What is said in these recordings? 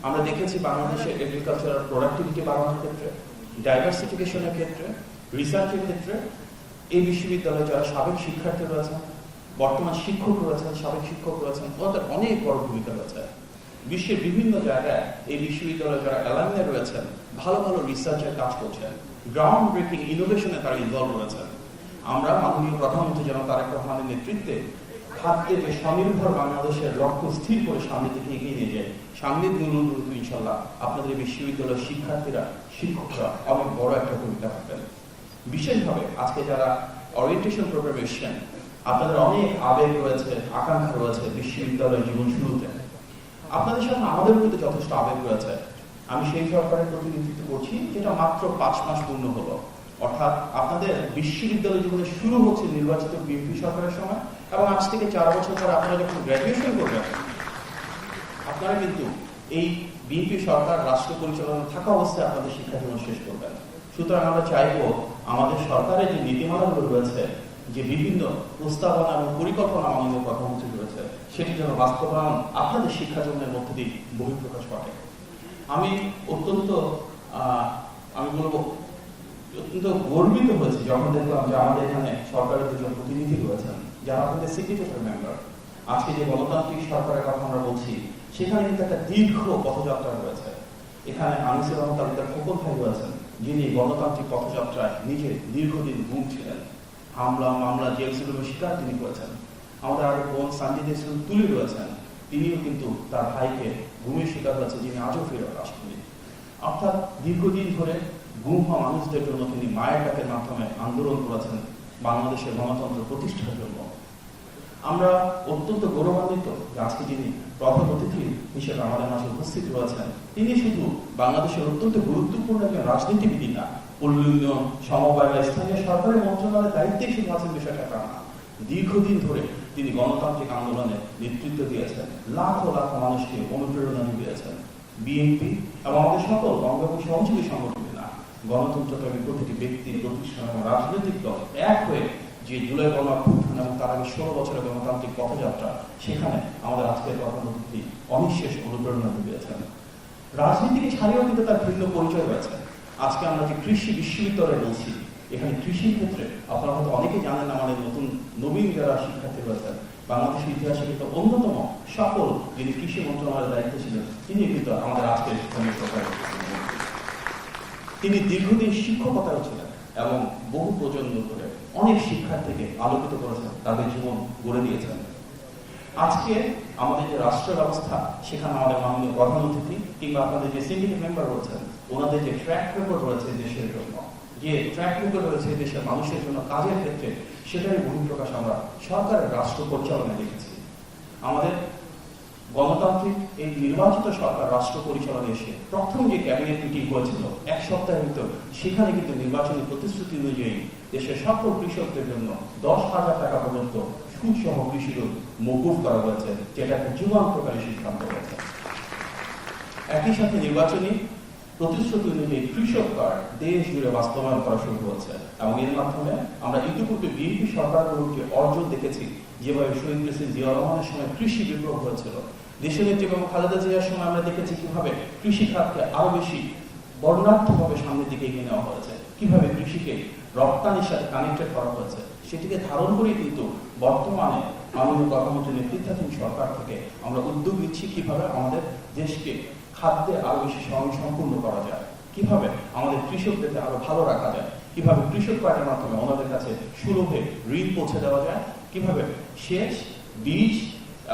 আমরা দেখেছি বাংলাদেশের এগ্রিকালচারাল প্রোডাক্টিভিটি বাড়ানোর ক্ষেত্রে, ডাইভার্সিফিকেশনের ক্ষেত্রে, রিসার্চের ক্ষেত্রে এই বিশ্ববিদ্যালয়ে যারা সাবেক শিক্ষার্থী রয়েছেন, বর্তমান শিক্ষক রয়েছেন, সাবেক শিক্ষক রয়েছেন, ওদের অনেক বড় ভূমিকা রয়েছে। বিশ্বের বিভিন্ন জায়গায় এই বিশ্ববিদ্যালয়ে যারা অ্যালামনাই রয়েছেন, ভালো ভালো রিসার্চের কাজ করছেন, গ্রাউন্ড ব্রেকিং ইনোভেশনে তারা ইনভলভ রয়েছেন। আমরা মাননীয় প্রধানমন্ত্রী জনাব তারেক রহমানের নেতৃত্বে খাদ্যে যে স্বনির্ভর বাংলাদেশের লক্ষ্য স্থির করে সামনের দিকে এগিয়ে নিয়ে যায়, সামনের দিনগুলো ইনশাল্লাহ আপনাদের বিশ্ববিদ্যালয়ের শিক্ষার্থীরা, শিক্ষকরা অনেক বড় একটা ভূমিকা রাখবেন। বিশেষভাবে আজকে যারা ওরিয়েন্টেশন প্রোগ্রামে এসছেন, আপনাদের অনেক আবেগ রয়েছে, আকাঙ্ক্ষা রয়েছে বিশ্ববিদ্যালয়ের জীবন শুরুতে। আপনাদের সাথে আমাদের মধ্যে যথেষ্ট আবেগ রয়েছে। আমি সেই সরকারের প্রতিনিধিত্ব করছি যেটা মাত্র 5 মাস পূর্ণ হলো, অর্থাৎ আপনাদের বিশ্ববিদ্যালয় জীবনে শুরু হচ্ছে নির্বাচিত বিএনপি সরকারের সময়, এবং আজ থেকে 4 বছর পরে আপনারা যখন গ্র্যাজুয়েশন করবেন, আপনারা কিন্তু এই বিএনপি সরকার রাষ্ট্র পরিচালনা থাকা অবস্থায় আপনাদের শিক্ষা জীবন শেষ করবেন। সুতরাং আমরা চাইব আমাদের সরকারের যে নীতিমালাগুলো রয়েছে, যে বিভিন্ন প্রস্তাবনা এবং পরিকল্পনা মাননীয় প্রধানমন্ত্রী রয়েছে, সেটি যেন বাস্তবায়ন আপনাদের শিক্ষা জীবনের মধ্যে দিয়ে বহিঃপ্রকাশ ঘটে। আমি বলবো অত্যন্ত গর্বিত হয়েছি যখন দেখলাম যে আমাদের এখানে সরকারের দুজন প্রতিনিধি রয়েছেন যারা আপনাদের সিগনেচার মেম্বার। আজকে যে গণতান্ত্রিক সরকারের কথা আমরা বলছি, সেখানে কিন্তু একটা দীর্ঘ পথযাত্রা রয়েছে। এখানে আনিসুর রহমান তালুকদার খোকন ভাই রয়েছেন, যিনি গণতান্ত্রিক পথযাত্রায় নিজে দীর্ঘদিন গুম ছিলেন, হামলা মামলা জেল জুলুমের শিকার তিনি করেছেন। আমাদের আরো বোন সানজিদ ইসলাম তুলি রয়েছেন, তিনিও কিন্তু তার ভাইকে গুমের শিকার হয়েছে, যিনি আজও ফেরত আসেননি। অর্থাৎ দীর্ঘদিন ধরে গুম হওয়া মানুষদের জন্য তিনি মায়ের ডাকের মাধ্যমে আন্দোলন করেছেন বাংলাদেশের গণতন্ত্র প্রতিষ্ঠার জন্য। আমরা অত্যন্ত গৌরবান্বিত যে আজকে যিনি প্রধান অতিথি হিসেবে আমাদের মাঝে উপস্থিত রয়েছেন, তিনি শুধু বাংলাদেশের অত্যন্ত গুরুত্বপূর্ণ একজন রাজনীতিবিদ না, পল্লী উন্নয়ন, সমবায় বা স্থানীয় সরকারের মন্ত্রণালয়ের দায়িত্বে শুধু আছেন বিষয়টা তা না। দীর্ঘদিন ধরে তিনি গণতান্ত্রিক আন্দোলনে নেতৃত্ব দিয়েছেন, লাখো লাখো মানুষকে অনুপ্রেরণা দিয়েছেন। বিএনপি এবং আমাদের সকল বঙ্গবন্ধু সহযোগী সংগঠন না, গণতন্ত্রকামী প্রতিটি ব্যক্তি, প্রতিষ্ঠান এবং রাজনৈতিক দল এক হয়ে যে জুলাই গণঅভ্যুত্থান এবং তার আগে 16 বছরের গণতান্ত্রিক পথযাত্রা, সেখানে আমাদের আজকের প্রধান অতিথি অনিঃশেষ অনুপ্রেরণা দিয়েছেন। রাজনীতিকে ছাড়িয়েও কিন্তু তার ভিন্ন পরিচয় রয়েছে। আজকে আমরা যে কৃষি বিশ্ববিদ্যালয়ে বলছি, এখানে কৃষির ক্ষেত্রে আপনারা হয়তো অনেকে জানেন, আমাদের নবীন যারা শিক্ষার্থী রয়েছেন, বাংলাদেশের ইতিহাসে কিন্তু অন্যতম সফল যিনি কৃষি মন্ত্রণালয়ের দায়িত্ব ছিলেন, তিনি কিন্তু আমাদের আজকের সরকারের। তিনি দীর্ঘদিন শিক্ষকতাও ছিলেন এবং বহু প্রজন্ম ধরে অনেক শিক্ষার্থীকে আলোকিত করেছেন, তাদের জীবন গড়ে দিয়েছেন। আজকে আমাদের যে রাষ্ট্র ব্যবস্থা, সেখানে আমাদের মাননীয় প্রধান অতিথি কিংবা আপনাদের যে সিন্ডিকেট মেম্বার রয়েছেন, ওনাদের যে ট্র্যাক রেকর্ড রয়েছে দেশের জন্য, যে ট্র্যাক রেকর্ড রয়েছে দেশের মানুষের জন্য কাজের ক্ষেত্রে, সেটাই বহিঃপ্রকাশ আমরা সরকারের রাষ্ট্র পরিচালনায় দেখেছি। আমাদের গণতান্ত্রিক এই নির্বাচিত সরকার রাষ্ট্র পরিচালনা এসে প্রথম যে ক্যাবিনেট মিটিং হয়েছিল 1 সপ্তাহের ভিতর, সেখানে কিন্তু নির্বাচনী প্রতিশ্রুতি অনুযায়ী দেশের সকল কৃষকদের জন্য 10,000 টাকা পর্যন্ত সুদসহ কৃষি ঋণ মকুব করা হয়েছে, যেটা একটা যুগান্তকারী সিদ্ধান্ত হয়েছে। একই সাথে নির্বাচনী প্রতিশ্রুতি অনুযায়ী কৃষক কার্ড দেশ জুড়ে বাস্তবায়ন করা শুরু হয়েছে, এবং এর মাধ্যমে আমরা ইতিপূর্বে বিএনপি সরকারগুলোর যে অর্জন দেখেছি, যেভাবে শহীদ প্রেসিডেন্ট জিয়াউর রহমানের সময় কৃষি বিপ্লব হয়েছিল, দেশের নেত্রী বেগম খালেদা জিয়ার সময় আমরা দেখেছি কিভাবে কৃষি খাতকে আরো বেশি বর্ণাঢ্যভাবে সামনের দিকে এগিয়ে নেওয়া হয়েছে, কিভাবে কৃষিকে রপ্তানির সাথে কানেক্টেড করা হয়েছে। সেটিকে ধারণ করে কিন্তু বর্তমানে মাননীয় প্রধানমন্ত্রী নেতৃত্বাধীন সরকার থেকে আমরা উদ্যোগ নিচ্ছি কিভাবে আমাদের দেশকে খাদ্যে আরো বেশি স্বয়ংসম্পূর্ণ করা যায়, কিভাবে আমাদের কৃষকদেরকে আরো ভালো রাখা যায়, কিভাবে কৃষক কার্ডের মাধ্যমে ওনাদের কাছে সুলভে ঋণ পৌঁছে দেওয়া যায়, কিভাবে সেচ, বীজ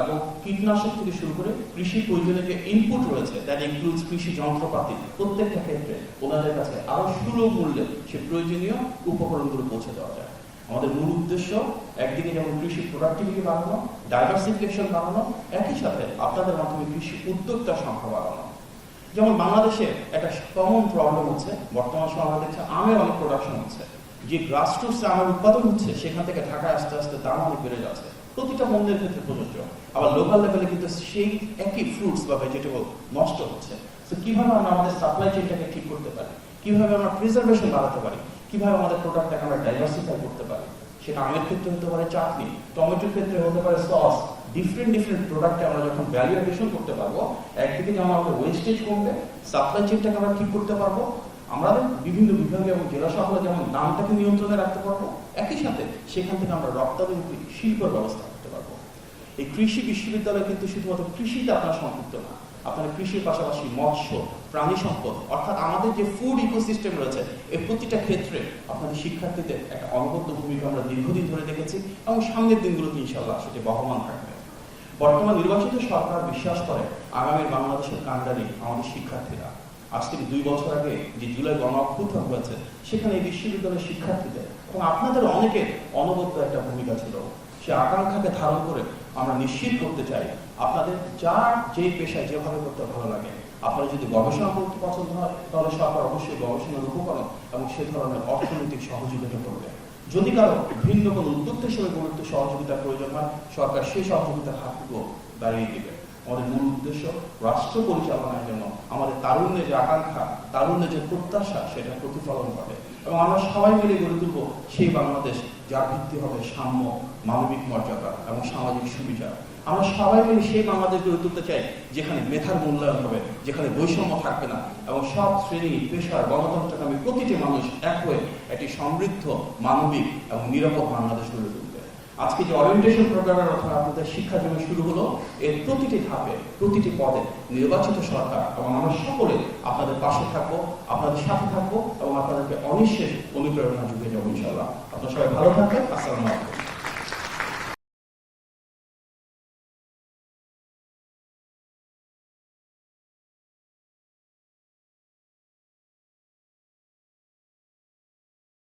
এবং কীটনাশক থেকে শুরু করে কৃষির প্রয়োজনীয় যে ইনপুট রয়েছে, দ্যাট ইনক্লুডস কৃষি যন্ত্রপাতি, প্রত্যেকটা ক্ষেত্রে ওনাদের কাছে আরো সুলভ মূল্যে সে প্রয়োজনীয় উপকরণগুলো পৌঁছে দেওয়া যায়। আমাদের মূল উদ্দেশ্য একদিকে যেমন কৃষি প্রোডাক্টিভিটি বাড়ানো, ডাইভার্সিফিকেশন বাড়ানো, একই সাথে আপনাদের মাধ্যমে কৃষি উদ্যোক্তার সংখ্যা বাড়ানো। যেমন বাংলাদেশে একটা কমন প্রবলেম হচ্ছে, বর্তমান সময় আমরা দেখছি আমের অনেক প্রোডাকশন হচ্ছে, যে গ্রাসরুটসে আমের উৎপাদন হচ্ছে, সেখান থেকে ঢাকায় আস্তে আস্তে দাম অনেক বেড়ে যাচ্ছে, প্রতিটা পণ্যের ক্ষেত্রে প্রযোজ্য। আবার লোকাল লেভেলে কিন্তু সেই একই ফ্রুটস বা ভেজিটেবল নষ্ট হচ্ছে। তো কিভাবে আমরা আমাদের সাপ্লাই চেইনটাকে ঠিক করতে পারি, কিভাবে আমরা প্রিজার্ভেশন বাড়াতে পারি, কিভাবে আমাদের প্রোডাক্টটাকে আমরা ডাইভার্সিফাই করতে পারি, সেটা আমের ক্ষেত্রে হতে পারে চাটনি, টমেটোর ক্ষেত্রে হতে পারে সস, ডিফারেন্ট প্রোডাক্টে আমরা যখন ভ্যালু অ্যাডিশন করতে পারবো, একদিকে যেমন আমাদের ওয়েস্টেজ কমবে, সাপ্লাই চেইনটাকে আমরা ঠিক করতে পারবো, আমরা বিভিন্ন বিভাগে এবং জেলা শহরে যেমন দামটাকে নিয়ন্ত্রণে রাখতে পারবো, একই সাথে সেখান থেকে আমরা রপ্তানিমুখী শিল্পের ব্যবস্থা করতে পারবো। এই কৃষি বিশ্ববিদ্যালয় কিন্তু শুধুমাত্র কৃষিতে আপনারা সম্পৃক্ত না, আপনারা কৃষির পাশাপাশি মৎস্য, প্রাণী সম্পদ, অর্থাৎ আমাদের যে ফুড ইকোসিস্টেম রয়েছে এই প্রতিটা ক্ষেত্রে আপনাদের শিক্ষার্থীদের একটা অনবদ্য ভূমিকা আমরা দীর্ঘদিন ধরে দেখেছি এবং সামনের দিনগুলোতে ইনশাআল্লাহ সেটি বহমান থাকবে। বর্তমান নির্বাচিত সরকার বিশ্বাস করে আগামী বাংলাদেশের কাণ্ডারি আমাদের শিক্ষার্থীরা। আজ থেকে 2 বছর আগে যে জুলাই গণ অভ্যুত্থান হয়েছে সেখানে এই বিশ্ববিদ্যালয়ের শিক্ষার্থীদের এবং আপনাদের অনেকের অনবদ্য একটা ভূমিকা ছিল। সে আকাঙ্ক্ষাকে ধারণ করে আমরা নিশ্চিত করতে চাই আপনাদের যার যে পেশায় যেভাবে করতে ভালো লাগে, আপনারা যদি গবেষণা করতে পছন্দ হয় তাহলে সরকার অবশ্যই গবেষণার উপকরণ এবং সে ধরনের অর্থনৈতিক সহযোগিতা করবে। যদি কারো ভিন্ন কোনো উদ্যোক্তা হিসেবে গুরুত্ব সহযোগিতার প্রয়োজন হয়, সরকার সেই সহযোগিতার হাতটুকু দাঁড়িয়ে দিবে। আমাদের মূল উদ্দেশ্য রাষ্ট্র পরিচালনার জন্য আমাদের তারুণ্যের যে আকাঙ্ক্ষা, তারুণ্যের যে প্রত্যাশা সেটা প্রতিফলন ঘটে এবং আমরা সবাই মিলে গড়ে তুলব সেই বাংলাদেশ যার ভিত্তি হবে সাম্য, মানবিক মর্যাদা এবং সামাজিক সুবিচার। আমরা সবাই মিলে সেই বাংলাদেশ গড়ে তুলতে চাই যেখানে মেধার মূল্যায়ন হবে, যেখানে বৈষম্য থাকবে না এবং সব শ্রেণী পেশার গণতন্ত্রকামী প্রতিটি মানুষ এক হয়ে একটি সমৃদ্ধ, মানবিক এবং নিরাপদ বাংলাদেশ গড়ে তুলবে। আজকে যে ওরিয়েন্টেশন প্রোগ্রামের অথবা আপনাদের শিক্ষা জীবন শুরু হলো, এর প্রতিটি ধাপে প্রতিটি পদে নির্বাচিত সরকার এবং আমরা সকলে আপনাদের পাশে থাকবো, আপনাদের সাথে থাকবো এবং আপনাদেরকে অনিঃশেষ অনুপ্রেরণা যুগে যাবো ইনশাআল্লাহ। আপনারা সবাই ভালো থাকবেন। আসসালামু আলাইকুম।